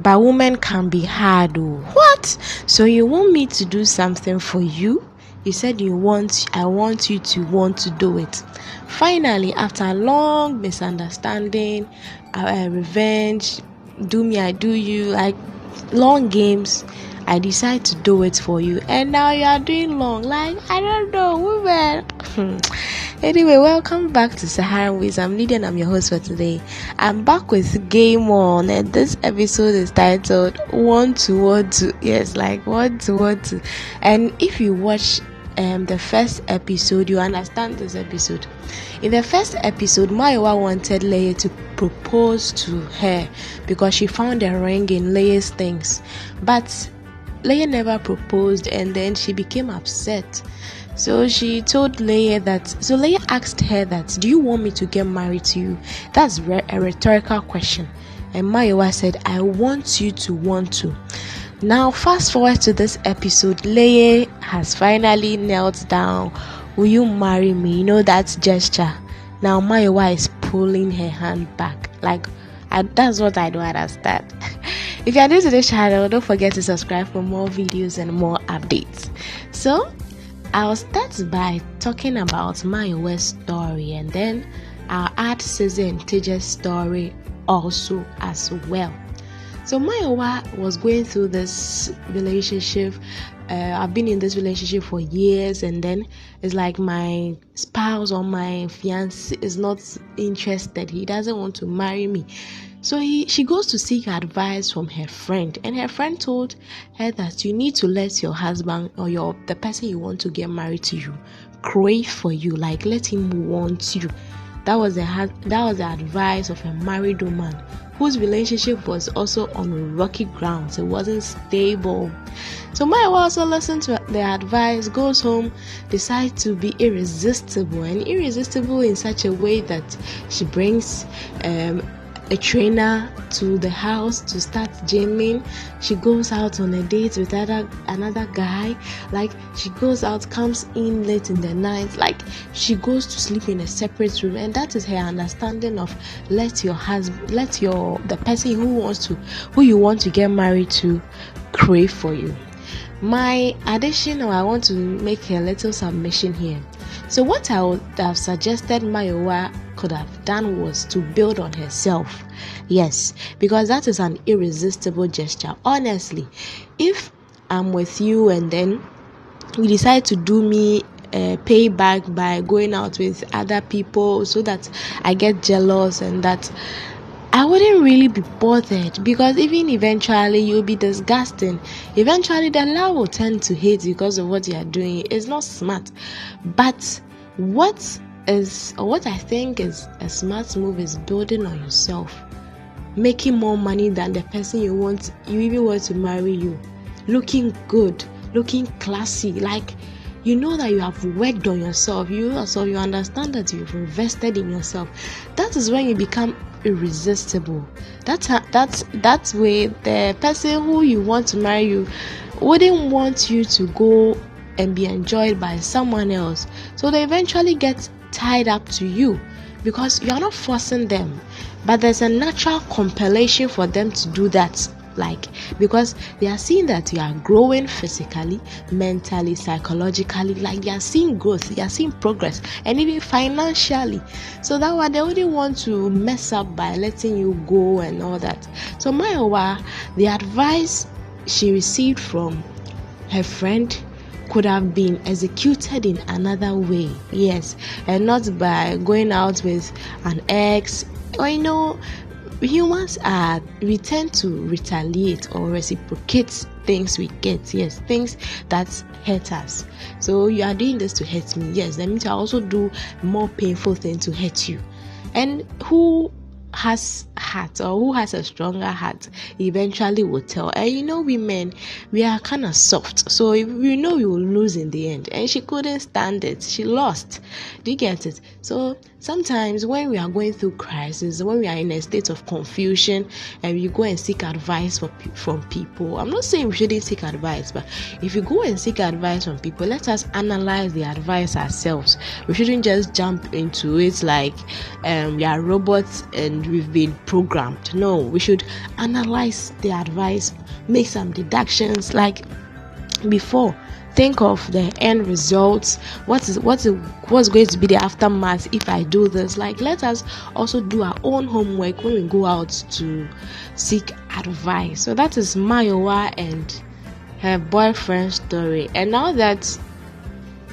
But women can be hard. Oh. What? So you want me to do something for you? You said I want you to want to do it. Finally, after a long misunderstanding, revenge, do me, I do you, like long games, I decide to do it for you. And now you are doing long. Like, I don't know, women. Anyway, welcome back to Sahara Movies. I'm Lydia and I'm your host for today. I'm back with Game On, and this episode is titled Want to. Yes, like Want to. And if you watch the first episode, you understand this episode. In the first episode, Mayowa wanted Leye to propose to her because she found a ring in Leye's things. But Leye never proposed, and then she became upset. So she told Leye Leye asked her that, do you want me to get married to you? That's a rhetorical question. And Mayowa said, I want you to want to. Now, fast forward to this episode, Leye has finally knelt down. Will you marry me? You know that gesture. Now, Mayowa is pulling her hand back. That's what I don't understand. If you are new to this channel, don't forget to subscribe for more videos and more updates. So, I'll start by talking about Mayowa's story, and then I'll add Cesar and Teja's story also as well. So Mayowa was going through this relationship. I've been in this relationship for years, and then it's like my spouse or my fiance is not interested. He doesn't want to marry me. So she goes to seek advice from her friend, and her friend told her that you need to let your husband or the person you want to get married to you crave for you, like let him want you. That was the advice of a married woman whose relationship was also on rocky grounds. It wasn't stable. So Mayowa also listened to the advice, goes home, decides to be irresistible in such a way that she brings a trainer to the house to start gymming. She goes out on a date with another guy. Like, she goes out, comes in late in the night. Like, she goes to sleep in a separate room, and that is her understanding of the person who you want to get married to crave for you. My addition, or I want to make a little submission here. So what I would have suggested Mayowa could have done was to build on herself. Yes, because that is an irresistible gesture. Honestly, if I'm with you and then you decide to do me pay back by going out with other people so that I get jealous, and that I wouldn't really be bothered, because even eventually you'll be disgusting. Eventually the love will tend to hate because of what you are doing. It's not smart. But what I think is a smart move is building on yourself, making more money than the person you even want to marry you, looking good, looking classy, like you know that you have worked on yourself. You understand that you've invested in yourself. That is when you become irresistible. That's way the person who you want to marry you wouldn't want you to go and be enjoyed by someone else. So they eventually get tied up to you because you are not forcing them, but there's a natural compellation for them to do that. Like, because they are seeing that you are growing physically, mentally, psychologically, like they are seeing growth, they are seeing progress, and even financially. So that why they wouldn't want to mess up by letting you go and all that. So Mayowa, the advice she received from her friend could have been executed in another way. Yes, and not by going out with an ex, or humans we tend to retaliate or reciprocate things we get. Yes, things that hurt us. So you are doing this to hurt me. Yes, that means I also do more painful thing to hurt you. And who has heart, or who has a stronger heart, eventually will tell. And women, we are kind of soft, so if we know we will lose in the end. And she couldn't stand it. She lost. Do you get it? So sometimes when we are going through crisis, when we are in a state of confusion, and you go and seek advice from people. I'm not saying we shouldn't seek advice, but if you go and seek advice from people, let us analyze the advice ourselves. We shouldn't just jump into it like we are robots and we've been programmed. No, we should analyze the advice, make some deductions like before. Think of the end results. What's going to be the aftermath if I do this? Like, let us also do our own homework when we go out to seek advice. So that is Mayowa and her boyfriend's story. And now that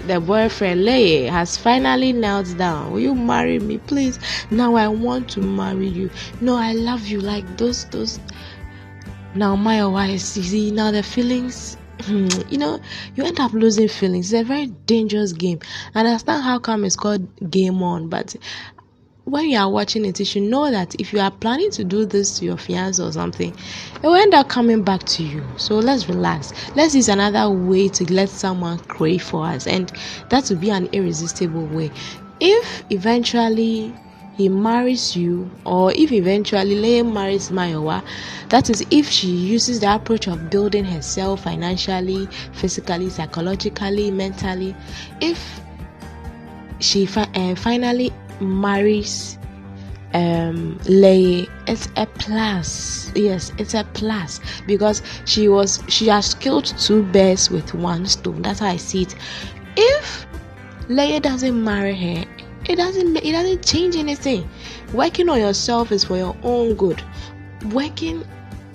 the boyfriend Leye has finally knelt down, will you marry me, please? Now I want to marry you. No, I love you. Like those. Now Mayowa is easy. Now the feelings. You end up losing feelings. It's a very dangerous game. I understand how come it's called Game On, but when you are watching it, you should know that if you are planning to do this to your fiancé or something, it will end up coming back to you. So let's relax. Let's use another way to let someone crave for us, and that will be an irresistible way. If eventually he marries you, or if eventually Leye marries Mayowa, that is if she uses the approach of building herself financially, physically, psychologically, mentally. If she finally marries Leye, it's a plus. Yes, it's a plus, because she has killed two birds with one stone. That's how I see it. If Leye doesn't marry her, it doesn't change anything. Working on yourself is for your own good. Working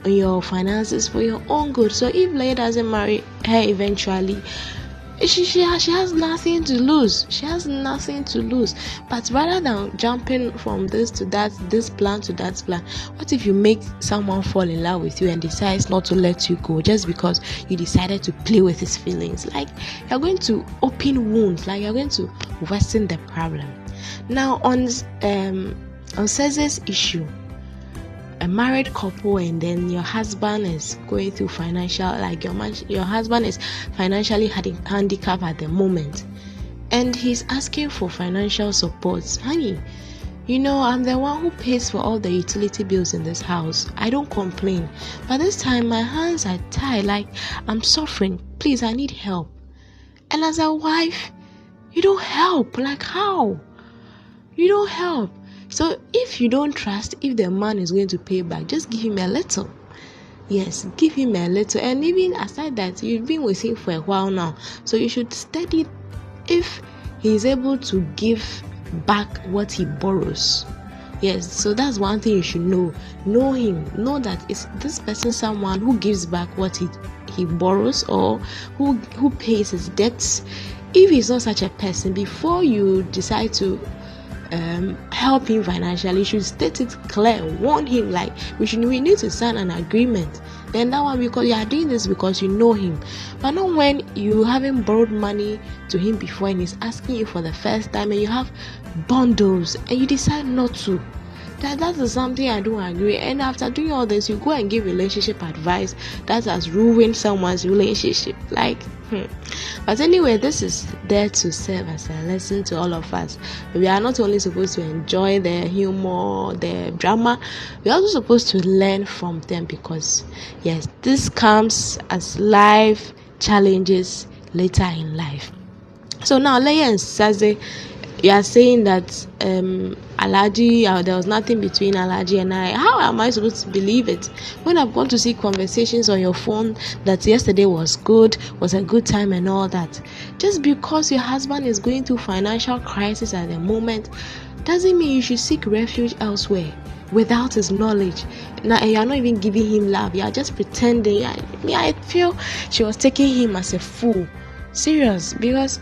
on your finances for your own good. So if Leye doesn't marry her eventually, she has nothing to lose. She has nothing to lose. But rather than jumping from this to that, this plan to that plan, what if you make someone fall in love with you and decides not to let you go just because you decided to play with his feelings? Like, you're going to open wounds. Like, you're going to worsen the problem. Now on Ceze's issue, a married couple, and then your husband is going through financial, like your husband is financially handicapped at the moment, and he's asking for financial support. Honey, I'm the one who pays for all the utility bills in this house. I don't complain, but this time my hands are tied. Like, I'm suffering. Please, I need help. And as a wife, you don't help. Like, how? You don't help. So if you don't trust if the man is going to pay back, just give him a little. Yes, give him a little. And even aside that, you've been with him for a while now, so you should study if he is able to give back what he borrows. Yes, so that's one thing you should know. Know him. Know that is this person someone who gives back what he borrows, or who pays his debts. If he's not such a person, before you decide to help him financially, you should state it clear, warn him, like we need to sign an agreement. Then that one, because you are doing this because you know him, but not when you haven't borrowed money to him before and he's asking you for the first time and you have bundles and you decide not to. That is something I don't agree. And after doing all this, you go and give relationship advice that has ruined someone's relationship. But anyway, this is there to serve as a lesson to all of us. We are not only supposed to enjoy the humor, the drama, we are also supposed to learn from them, because yes, this comes as life challenges later in life. So now Leye and Ceze, you are saying that Alhaji, there was nothing between Alhaji and I. How am I supposed to believe it when I've gone to see conversations on your phone that yesterday was a good time and all that? Just because your husband is going through financial crisis at the moment doesn't mean you should seek refuge elsewhere without his knowledge. Now, and you're not even giving him love. You're just pretending. I feel she was taking him as a fool. Serious, because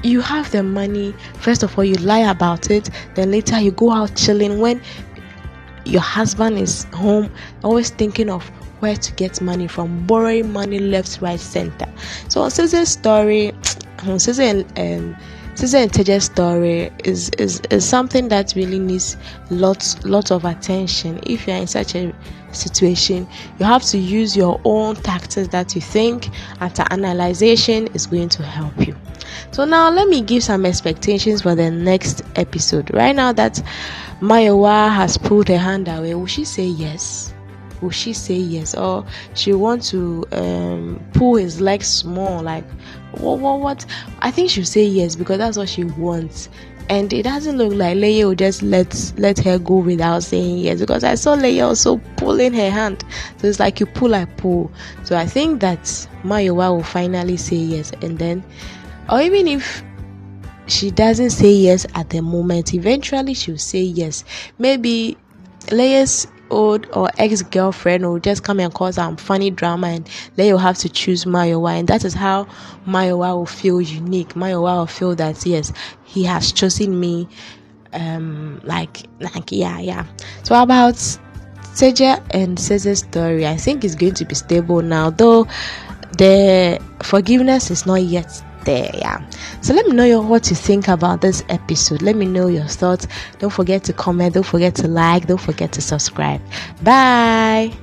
you have the money. First of all, you lie about it. Then later you go out chilling when your husband is home, always thinking of where to get money from, borrowing money left, right, center. So on Ceze's story, Ceze and Teje's story is something that really needs lots of attention. If you're in such a situation, you have to use your own tactics that you think after analyzation is going to help you. So now let me give some expectations for the next episode. Right now that Mayowa has pulled her hand away, will she say yes? Will she say yes, or she want to pull his legs small? Like what? I think she'll say yes because that's what she wants. And it doesn't look like Leia will just let her go without saying yes, because I saw Leia also pulling her hand. So it's like you pull, I pull. So I think that Mayowa will finally say yes, and then, or even if she doesn't say yes at the moment, eventually she'll say yes. Maybe Leia's old or ex-girlfriend will just come and cause some funny drama, and Leia will have to choose Mayowa, and that is how Mayowa will feel unique. Mayowa will feel that yes, he has chosen me. Yeah. So about Seja and Caesar's story, I think it's going to be stable now, though the forgiveness is not yet there. So let me know what you think about this episode. Let me know your thoughts. Don't forget to comment, don't forget to like, don't forget to subscribe. Bye.